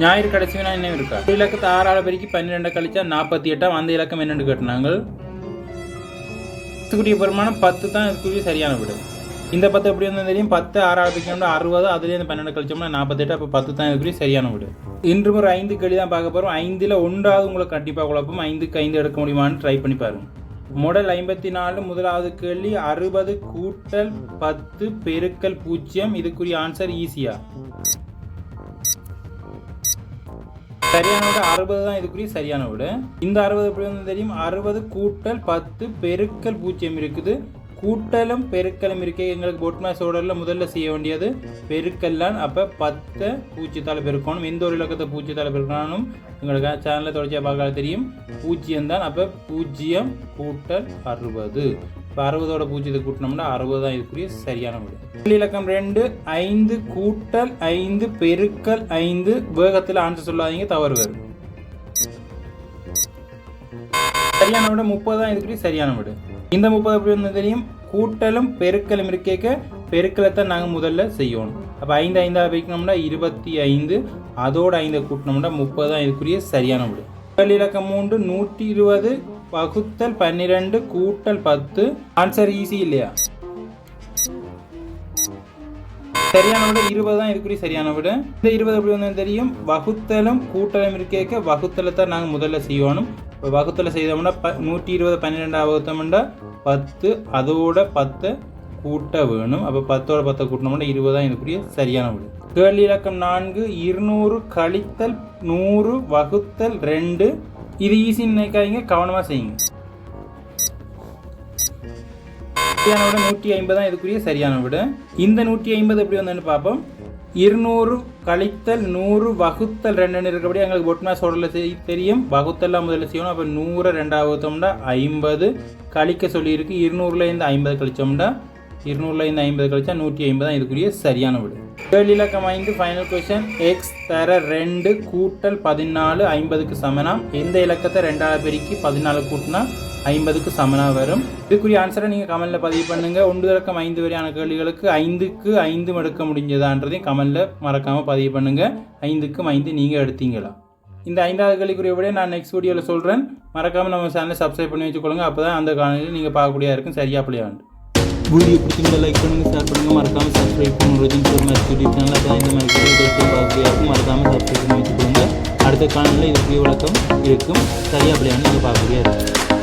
ஞாயிறு கடைசி வினா என்ன இருக்கா? ஒரு இலக்கத்தை 6 பெருக்கி 12 கழிச்சா 48. அந்த இலக்கம் என்னென்னு கேட்டாங்க. இதுக்குரிய பெருமானம் 10 தான் இதுக்குரிய சரியான விடு. இந்த 10 எப்படி வந்து தெரியும்? 10 6 பெருக்கி 60, அதுலேருந்து 12 கழிச்சோம்னா 48. அப்போ 10 தான் இதுக்குரிய சரியான விடு. இன்று ஒரு 5 கேள்வி தான் பார்க்க போகிறோம். 5ல் 1வது உங்களுக்கு கண்டிப்பாக குழப்பம். 5க்கு 5 எடுக்க முடியுமான்னு ட்ரை பண்ணி பாருங்க. மாடல் 54 முதலாவது கேள்வி 60 கூட்டல் 10 பெருக்கல் 0. இதுக்குரிய ஆன்சர் ஈஸியா? சரியான விட 60 தான் இதுக்குரிய சரியான விட. இந்த 60 எப்படி வந்து தெரியும்? 60 கூட்டல் 10 பெருக்கல் 0 இருக்குது. கூட்டலும் பெருக்கலும் இருக்கே. எங்களுக்கு பொட்மாஸ் ஆர்டரில் முதல்ல செய்ய வேண்டியது பெருக்கல்லான். அப்போ 10 பூஜ்ஜியத்தால் பெருக்கணும். எந்த ஒரு இலக்கத்தை பூஜ்ஜியத்தால் பெருக்கணும் எங்களுக்கு சேனலில் தொடர்ச்சியாக பார்க்க தெரியும். 0 தான். அப்போ 0 கூட்டல் 60. இப்போ 60ஓட 0 கூட்டினோம்னா 60 தான் இதுக்குரிய சரியான விட. இலக்கம் 2 5 கூட்டல் 5 பெருக்கல் 5. வேகத்தில் ஆன்சர் சொல்லாதீங்க, தவறு வரும். சரியான விட 30 தான் இதுக்குரிய சரியான விட. இந்த 30 எப்படி வந்து தெரியும்? கூட்டலும் பெருக்கலும் இருக்கேக்க பெருக்கலத்தை நாங்கள் முதல்ல செய்யணும். அப்போ 5 5 வைக்கணும்னா 25, அதோட 5 கூட்டினோம்னா 30 தான் இதுக்குரிய சரியான விட. இலக்கம் 3 120 வகுத்தல் 12 கூட்டல் 10. ஆன்சர் ஈஸி இல்லையா? சரியான விட 20 தான் இதுக்குரிய சரியான விட. இந்த 20 எப்படி வந்து தெரியும்? வகுத்தலும் கூட்டலும் இருக்கேக்க வகுத்தலத்தை நாங்கள் முதல்ல செய்யணும். இப்போ வகுத்தலை செய்தோம்னா 120 12 வகுத்தோம்னா 10, அதோட 10 கூட்ட வேணும். அப்போ 10ஓட 10 கூட்டினோம்னா 20 தான் இதுக்குரிய சரியான விட. கேள்வி இலக்கம் 4 200 கழித்தல் 100 வகுத்தல் 2. இது ஈஸின்னு நினைக்காதீங்க, கவனமாக செய்யுங்க. சரியான விட 150 தான் இதுக்குரிய சரியான விட. இந்த 150 எப்படி வந்ததுன்னு பார்ப்போம். 200 கழித்தல் 100 வகுத்தல் 2 இருக்கபடி எங்களுக்கு பொட்மாஸ் ஆர்டரில் தெரியும். வகுத்தெல்லாம் முதல்ல செய்யணும். அப்போ 100 2 வகுத்தோம்னா 50 கழிக்க சொல்லியிருக்கு. 200லேருந்து 50 கழிச்சோம்னா 200லேருந்து 50 கழிச்சா 150 தான் இதுக்குரிய சரியான விட. கேள்வி இலக்கம் 5 ஃபைனல் கொஸ்டின். எக்ஸ் தர 2 கூட்டல் 14 50க்கு சமனாம். எந்த இலக்கத்தை 2ஆல் பெருக்கி 14 கூட்டினா 50க்கு சமனாக வரும்? இதுக்குரிய ஆன்சரை நீங்கள் கமெண்டில் பதிவு பண்ணுங்கள். 1 இலக்கம் 5 வரையான கேள்விகளுக்கு 5க்கு 5 எடுக்க முடிஞ்சதான்றதையும் கமெண்டில் மறக்காமல் பதிவு பண்ணுங்கள். 5க்கும் 5 நீங்கள் எடுத்தீங்களா? இந்த 5வது கேள்விக்குரிய விட நான் நெக்ஸ்ட் வீடியோவில் சொல்கிறேன். மறக்காமல் நம்ம சேனலை சப்ஸ்கிரைப் பண்ணி வச்சுக்கொள்ளுங்க. அப்போ தான் அந்த காணொலியில் நீங்கள் பார்க்கக்கூடியா இருக்கும். சரியா பிள்ளையாண்டு வீடியோ பிடிச்சிருந்தா லைக் பண்ணுங்கள், ஷேர் பண்ணுங்கள். மறக்காமல் சப்ஸ்கிரைப் பண்ணுறது யூடியூப் சேனலில் தான் இந்த மாதிரி பார்க்கக்கூடிய இருக்கும். மறக்காமல் சப்ஸ்கிரைப் பண்ணி வச்சுக்கொள்ளுங்க. அடுத்த காணொலியில் இதுக்குரிய விளக்கம் இருக்கும். சரியா பிள்ளையாண்டு நீங்கள் பார்க்கக்கூடிய இருக்கும்.